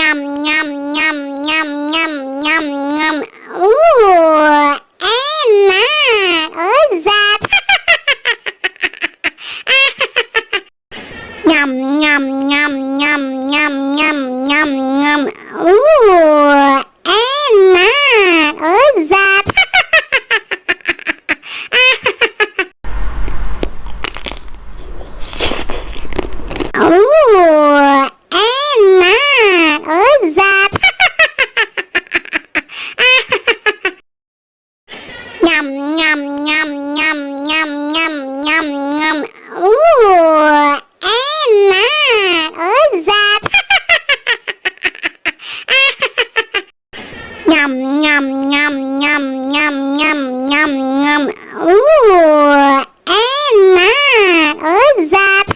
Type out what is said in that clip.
Nyam nyam nyam nyam nyam nyam nyam. Enak, lezat. Nyam nyam nyam nyam nyam nyam nyam nyam. Enak, lezat. Enak, lezat. Nyam nyam nyam nyam nyam nyam nyam nyam. Enak, lezat. Nyam nyam nyam nyam nyam nyam nyam nyam. Enak, lezat.